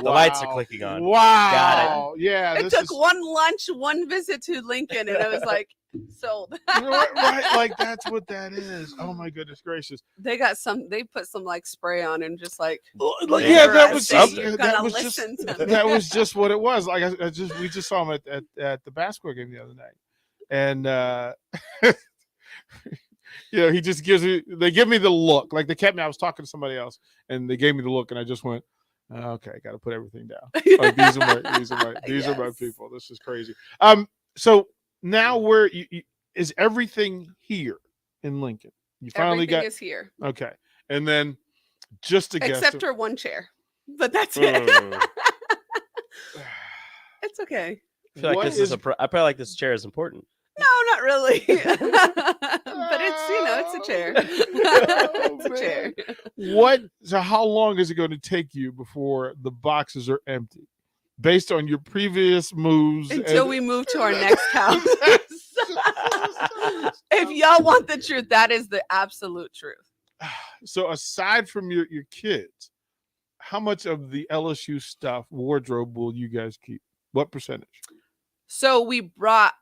lights are clicking on. Wow. Got it. Yeah. It took one lunch, one visit to Lincoln, and I was like, sold. right, like that's what that is. Oh my goodness gracious. They put some like spray on and just like that was just what it was. Like we just saw him at the basketball game the other night. And he just they give me the look. Like they kept me, I was talking to somebody else and they gave me the look and I just went, okay, got to put everything down. Like these are my people. This is crazy. So now where is everything here in Lincoln? You finally everything got is here. Okay. And then just to guess, except for one chair. But that's it. It's okay. I feel like I feel like this chair is important. No, not really. But it's a chair. It's a chair. So how long is it going to take you before the boxes are empty? Based on your previous moves. Until we move to our next house. If y'all want the truth, that is the absolute truth. So aside from your kids, how much of the LSU stuff wardrobe will you guys keep? What percentage? So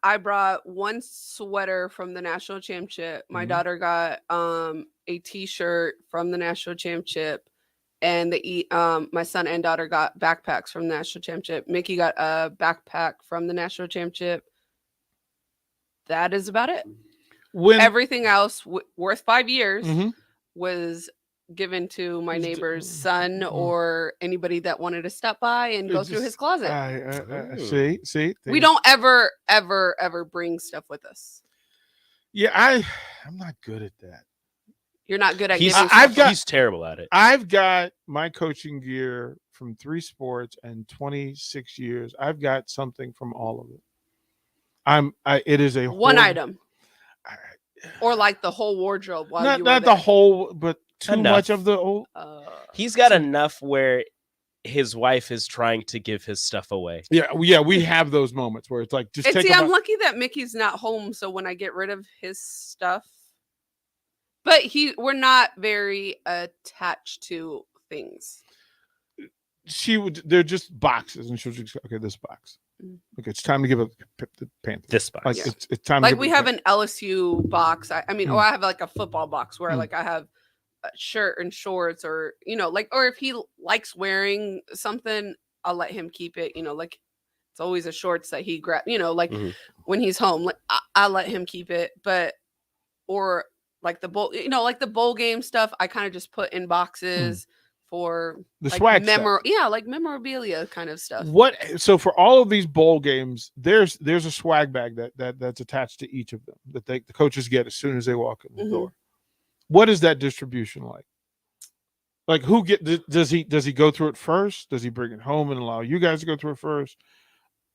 I brought one sweater from the national championship. My daughter got a t-shirt from the national championship, and my son and daughter got backpacks from the national championship. Mickey got a backpack from the national championship. That is about it. Everything else worth 5 years was given to my neighbor's son or anybody that wanted to stop by and go through his closet. See, we don't ever bring stuff with us. Yeah, I'm not good at that. You're not good at he's terrible at it. I've got my coaching gear from 3 sports and 26 years. I've got something from all of it. It is a one item. Or like the whole wardrobe while you were not there. the whole, but too much of the old. He's got enough where his wife is trying to give his stuff away. Yeah, we have those moments where it's like just take. I'm lucky that Mickey's not home, so when I get rid of his stuff, but we're not very attached to things. They're just boxes, and she'll just okay, this box. Okay, it's time to give up the pants. This box. Like it's time. Like to we have an LSU box. I have like a football box where like I have a shirt and shorts, or or if he likes wearing something, I'll let him keep it. Like it's always a shorts that he grab. When he's home, like I let him keep it. But or like the bowl, like the bowl game stuff, I kind of just put in boxes. For the like swag stuff. Like memorabilia kind of stuff. So for all of these bowl games, there's a swag bag that's attached to each of them that the coaches get as soon as they walk in the door. What is that distribution like? Like does he go through it first? Does he bring it home and allow you guys to go through it first?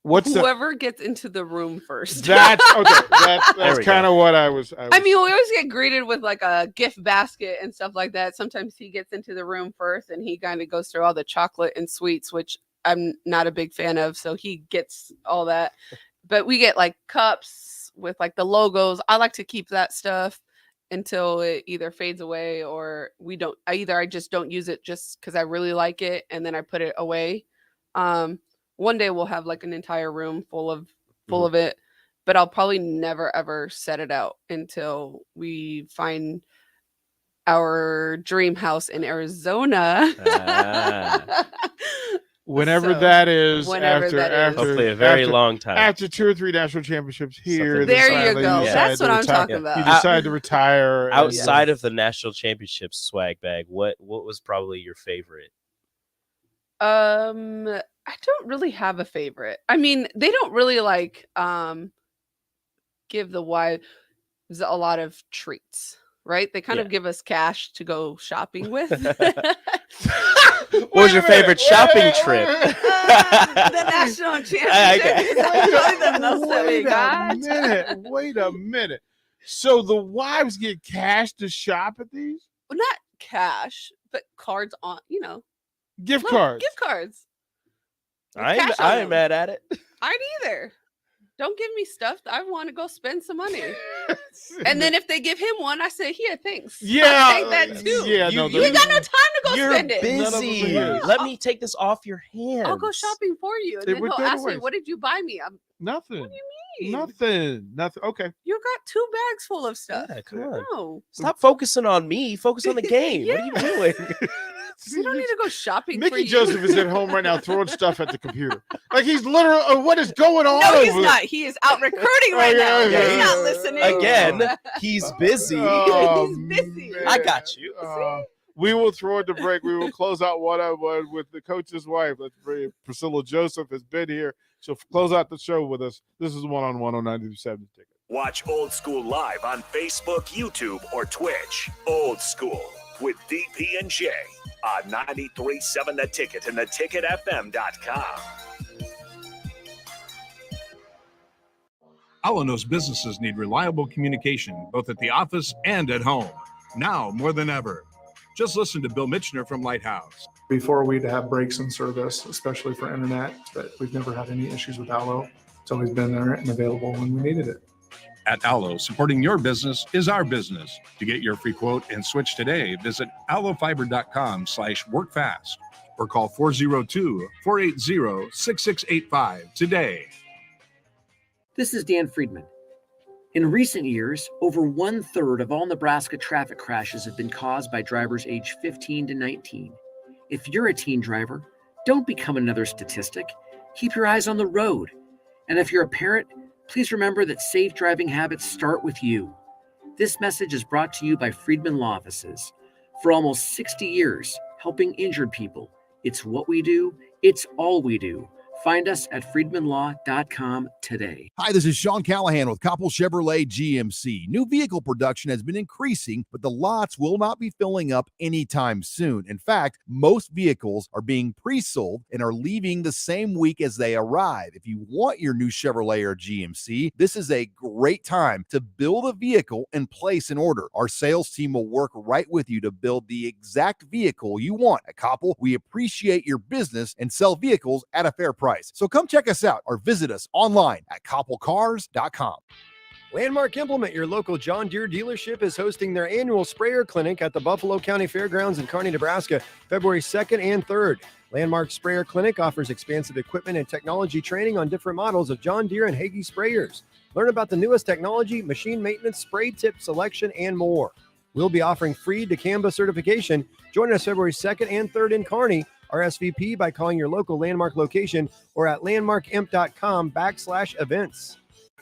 What's the? Whoever gets into the room first. That's okay. That's There we kind of what I was. I mean, we always get greeted with like a gift basket and stuff like that. Sometimes he gets into the room first and he kind of goes through all the chocolate and sweets, which I'm not a big fan of. So he gets all that. But we get like cups with like the logos. I like to keep that stuff until it either fades away or I just don't use it just because I really like it and then I put it away. One day we'll have like an entire room full of it, but I'll probably never ever set it out until we find our dream house in Arizona. Whenever So, that is, whenever after, that is. after Hopefully a very after- long time. After 2 or 3 national championships here, Something- There then you finally go. decide That's to what I'm retire. talking about. You decide to retire. and- Outside of the national championships swag bag, what was probably your favorite? I don't really have a favorite. I mean, they don't really like give the wives a lot of treats, right? They kind of give us cash to go shopping with. What was your favorite shopping trip? The national championship is actually the most that we got. Wait a minute. So the wives get cash to shop at these? Well, not cash, but cards on, Gift little cards. Gift cards. I cash on ain't them. mad at it. I ain't either. Don't give me stuff. I want to go spend some money. And then if they give him one, I say, here, thanks. Yeah, I'll take that too. yeah, you no, ain't got no time to go You're spend it. busy. Yeah. Let me take this off your hands. I'll go shopping for you. And They then would he'll go to ask me, waste. what did you buy me? Nothing. What do you mean? Nothing. Okay. You got 2 bags full of stuff. Yeah, come on. No. Stop focusing on me. Focus on the game. What are you doing? You don't need to go shopping for Mickey you. Joseph is at home right now throwing stuff at the computer. Like he's literally, what is going on No, over he's not. He is out recruiting right now. yeah, He's yeah. not listening. Again, he's busy. Oh, He's busy. man. I got you. We will throw it to break. We will close out one-on-one with the coach's wife. Let's bring Priscilla Joseph has been here. She'll close out the show with us. This is one-on-one on 97 Ticket. Watch Old School live on Facebook, YouTube, or Twitch. Old School with DP and J on 93.7 The Ticket and theticketfm.com. Allo knows businesses need reliable communication, both at the office and at home. Now more than ever. Just listen to Bill Mitchner from Lighthouse. Before we'd have breaks in service, especially for internet, but we've never had any issues with Allo. It's always been there and available when we needed it. At Allo, supporting your business is our business. To get your free quote and switch today, visit allofiber.com/workfast or call 402-480-6685 today. This is Dan Friedman. In recent years, over 1/3 of all Nebraska traffic crashes have been caused by drivers aged 15 to 19. If you're a teen driver, don't become another statistic. Keep your eyes on the road. And if you're a parent, please remember that safe driving habits start with you. This message is brought to you by Friedman Law Offices. For almost 60 years, helping injured people. It's what we do. It's all we do. Find us at friedmanlaw.com today. Hi, this is Sean Callahan with Koppel Chevrolet GMC. New vehicle production has been increasing, but the lots will not be filling up anytime soon. In fact, most vehicles are being pre-sold and are leaving the same week as they arrive. If you want your new Chevrolet or GMC, this is a great time to build a vehicle and place an order. Our sales team will work right with you to build the exact vehicle you want. At Koppel, we appreciate your business and sell vehicles at a fair price. So come check us out or visit us online at koppelcars.com. Landmark Implement, your local John Deere dealership, is hosting their annual sprayer clinic at the Buffalo County Fairgrounds in Kearney, Nebraska, February 2nd and 3rd. Landmark Sprayer Clinic offers expansive equipment and technology training on different models of John Deere and Hagee sprayers. Learn about the newest technology, machine maintenance, spray tip selection, and more. We'll be offering free dicamba certification. Join us February 2nd and 3rd in Kearney. RSVP by calling your local Landmark location or at landmarkimp.com/events.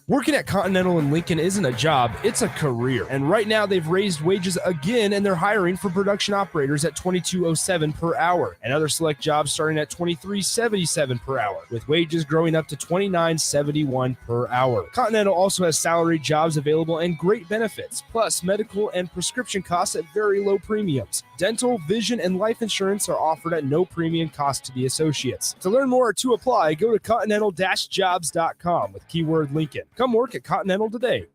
Working at Continental in Lincoln isn't a job, it's a career. And right now they've raised wages again and they're hiring for production operators at $22.07 per hour and other select jobs starting at $23.77 per hour, with wages growing up to $29.71 per hour. Continental also has salaried jobs available and great benefits, plus medical and prescription costs at very low premiums. Dental, vision, and life insurance are offered at no premium cost to the associates. To learn more or to apply, go to continental-jobs.com with keyword Lincoln. Come work at Continental today.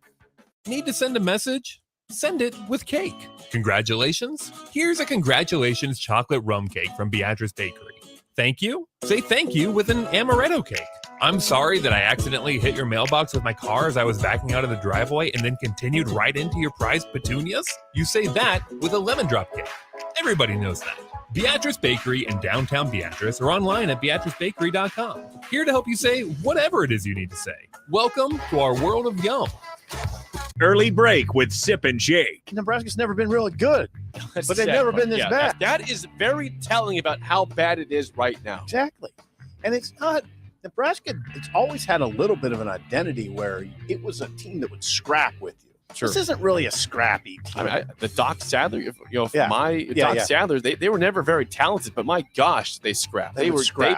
Need to send a message? Send it with cake. Congratulations. Here's a congratulations chocolate rum cake from Beatrice Bakery. Thank you. Say thank you with an amaretto cake. I'm sorry that I accidentally hit your mailbox with my car as I was backing out of the driveway and then continued right into your prized petunias. You say that with a lemon drop cake. Everybody knows that. Beatrice Bakery in downtown Beatrice or online at beatricebakery.com. Here to help you say whatever it is you need to say. Welcome to our world of yum. Early break with Sip and Jake. Nebraska's never been really good, but they've never been this bad. That is very telling about how bad it is right now. Exactly. And it's not Nebraska. It's always had a little bit of an identity where it was a team that would scrap with you. Sure. This isn't really a scrappy team. I mean, the Doc Sadler, Sadler, they were never very talented, but my gosh, they scrapped. They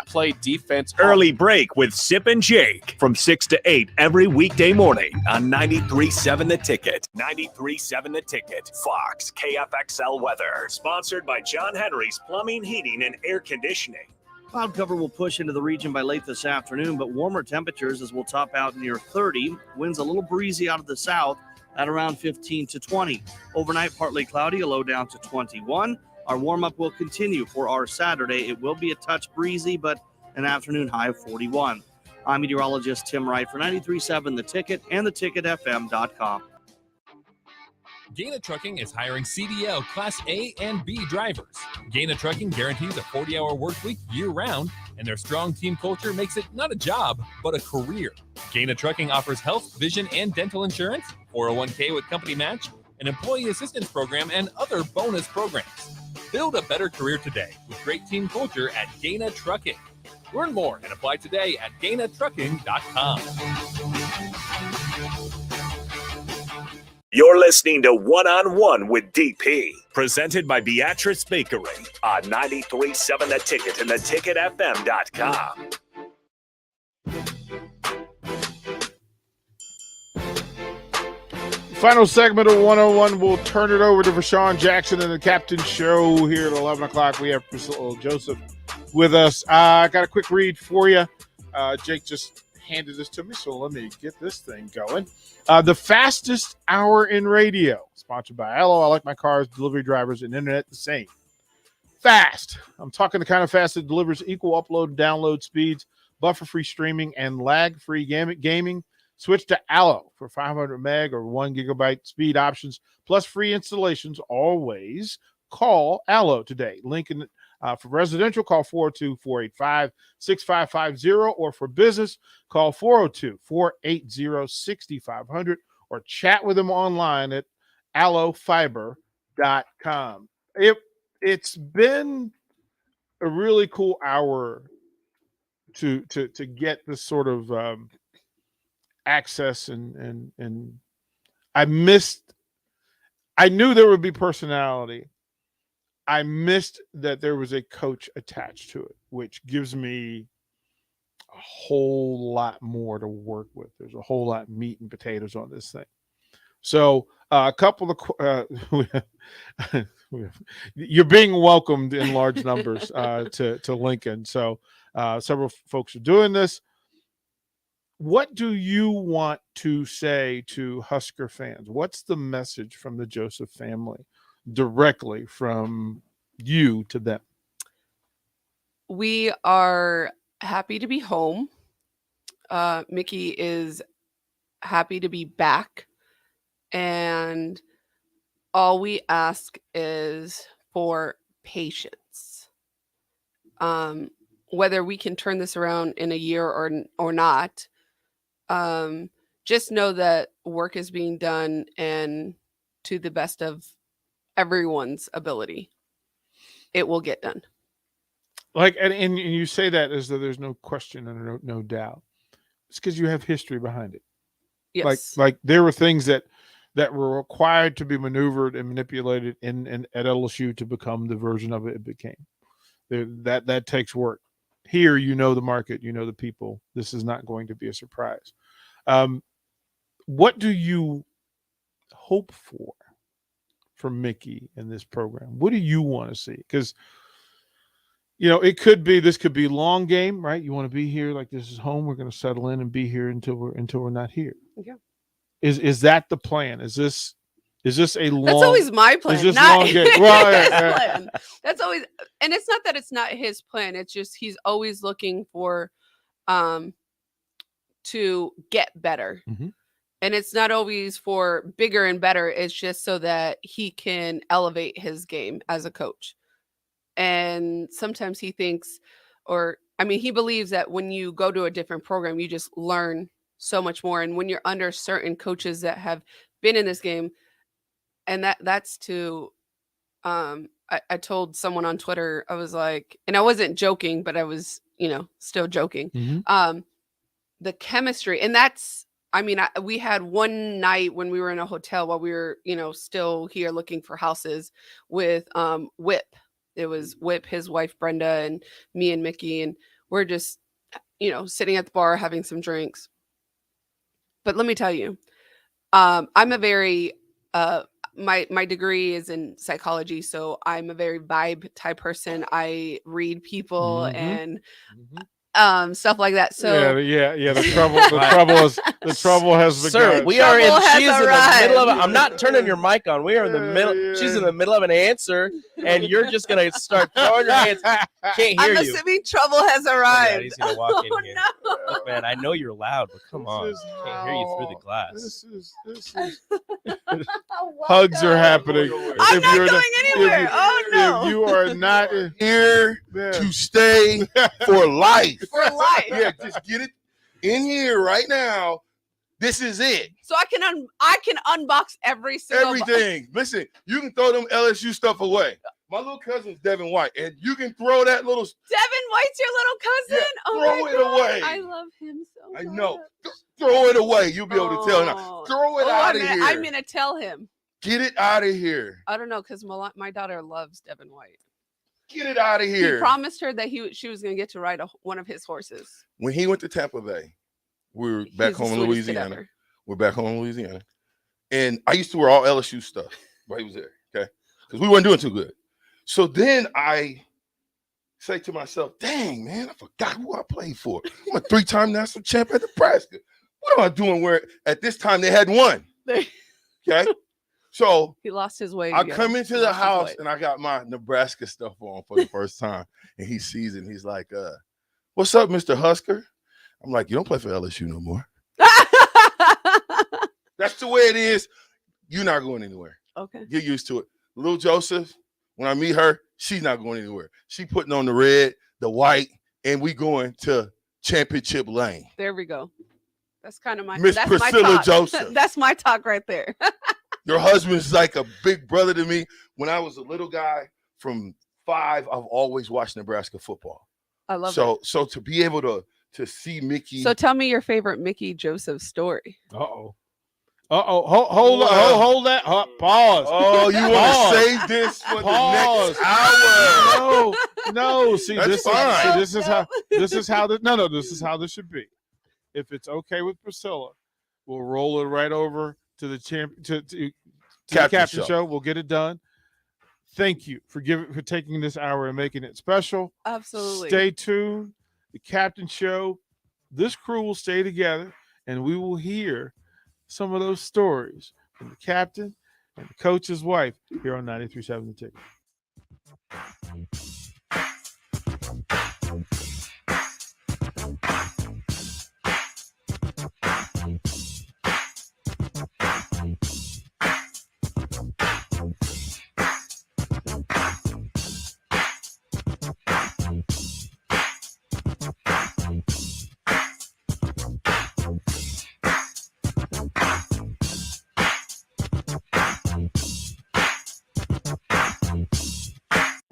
played defense. Early break with Sip and Jake from 6 to 8 every weekday morning on 93.7 The Ticket. 93.7 The Ticket. Fox KFXL weather. Sponsored by John Henry's Plumbing, Heating, and Air Conditioning. Cloud cover will push into the region by late this afternoon, but warmer temperatures as we'll top out near 30. Winds a little breezy out of the south at around 15 to 20. Overnight, partly cloudy, a low down to 21. Our warm-up will continue for our Saturday. It will be a touch breezy, but an afternoon high of 41. I'm meteorologist Tim Wright for 93.7 The Ticket and theticketfm.com. Gaina Trucking is hiring CDL Class A and B drivers. Gaina Trucking guarantees a 40-hour work week year-round, and their strong team culture makes it not a job, but a career. Gaina Trucking offers health, vision, and dental insurance, 401k with company match, an employee assistance program, and other bonus programs. Build a better career today with great team culture at Gaina Trucking. Learn more and apply today at GainaTrucking.com. You're listening to One on One with DP, presented by Beatrice Bakery on 93.7 The Ticket and theticketfm.com. Final segment of 101. We'll turn it over to Rashawn Jackson and the Captain Show here at 11 o'clock. We have Priscilla Joseph with us. I got a quick read for you. Jake just handed this to me, so let me get this thing going. The fastest hour in radio, sponsored by Allo. I like my cars, delivery drivers, and internet the same. Fast. I'm talking the kind of fast that delivers equal upload and download speeds, buffer-free streaming, and lag-free gaming. Switch to Allo for 500 meg or 1 gigabyte speed options, plus free installations. Always call Allo today. Lincoln. For residential, call 402-485-6550, or for business, call 402-480-6500, or chat with them online at allofiber.com. It's been a really cool hour to get this sort of access, and I knew there would be personality. I missed that there was a coach attached to it, which gives me a whole lot more to work with. There's a whole lot of meat and potatoes on this thing. So a couple of you're being welcomed in large numbers to Lincoln. So several folks are doing this. What do you want to say to Husker fans? What's the message from the Joseph family directly from you to them? We are happy to be home. Mickey is happy to be back. And all we ask is for patience. Whether we can turn this around in a year or not, just know that work is being done and to the best of everyone's ability, it will get done. Like, and you say that as though there's no question and no doubt. It's because you have history behind it. Yes. Like there were things that were required to be maneuvered and manipulated in at LSU to become the version of it became. That takes work. Here, the market, the people. This is not going to be a surprise. What do you hope for from Mickey in this program? What do you want to see? Because this could be long game, right? You want to be here like this is home. We're going to settle in and be here until we're not here. Yeah. Is that the plan? Is this a long? That's always my plan. Is this not long game? his Well, plan. That's always, and it's not that it's not his plan. It's just he's always looking for, to get better. Mm-hmm. And it's not always for bigger and better. It's just so that he can elevate his game as a coach. And sometimes he thinks, he believes that when you go to a different program, you just learn so much more. And when you're under certain coaches that have been in this game, and that's to, I told someone on Twitter, I was like, and I wasn't joking, but I was, still joking. Mm-hmm. The chemistry, and that's, we had one night when we were in a hotel while we were, still here looking for houses with Whip. It was Whip, his wife Brenda, and me and Mickey, and we're just, sitting at the bar having some drinks. But let me tell you, I'm a very my degree is in psychology, so I'm a very vibe type person. I read people and stuff like that. So yeah. The trouble has begun. Sir, we are in. She's in the middle of. I'm not turning your mic on. We are in the middle. Yeah. She's in the middle of an answer, and you're just gonna start throwing your hands. Can't hear I'm you. assuming trouble has arrived. Yeah, he's gonna walk in here. No. Look, man, I know you're loud, but come on, can't hear you through the glass. This is hugs are happening. I'm not going anywhere. If you are not here to stay for life. For life. Yeah, just get it in here right now. This is it. So I can unbox every single everything. Listen, you can throw them LSU stuff away. My little cousin's Devin White, and you can throw that little. Devin White's your little cousin. Yeah, oh throw my it God. away. I love him so much. I know. Throw it away. You'll be able to tell now. Throw it out of here. I'm gonna tell him. Get it out of here. I don't know, because my daughter loves Devin White. Get it out of here. He promised her that she was going to get to ride one of his horses. When he went to Tampa Bay, we were back home in Louisiana. We're back home in Louisiana. And I used to wear all LSU stuff while he was there, okay? Because we weren't doing too good. So then I say to myself, dang, man, I forgot who I played for. I'm a 3-time national champ at Nebraska. What am I doing where at this time they hadn't won? Okay? So he lost his way. I come into the house and I got my Nebraska stuff on for the first time. And he sees it and he's like, what's up, Mr. Husker? I'm like, you don't play for LSU no more. That's the way it is. You're not going anywhere. Okay. Get used to it. Little Joseph, when I meet her, she's not going anywhere. She putting on the red, the white, and we going to championship lane. There we go. That's kind of my Miss Priscilla Joseph. That's my talk right there. Your husband's like a big brother to me. When I was a little guy from 5, I've always watched Nebraska football. I love it. So to be able to see Mickey. So tell me your favorite Mickey Joseph story. Hold that. Pause. Oh, you want to save this for the next hour? No. See, That's this fine. is how this should be. If it's okay with Priscilla, we'll roll it right over to the the captain show. We'll get it done. Thank you for taking this hour and making it special. Absolutely. Stay tuned. The captain show. This crew will stay together, and we will hear some of those stories from the captain and the coach's wife here on 93.7 The Ticket.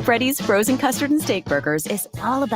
Freddy's Frozen Custard and Steak Burgers is all about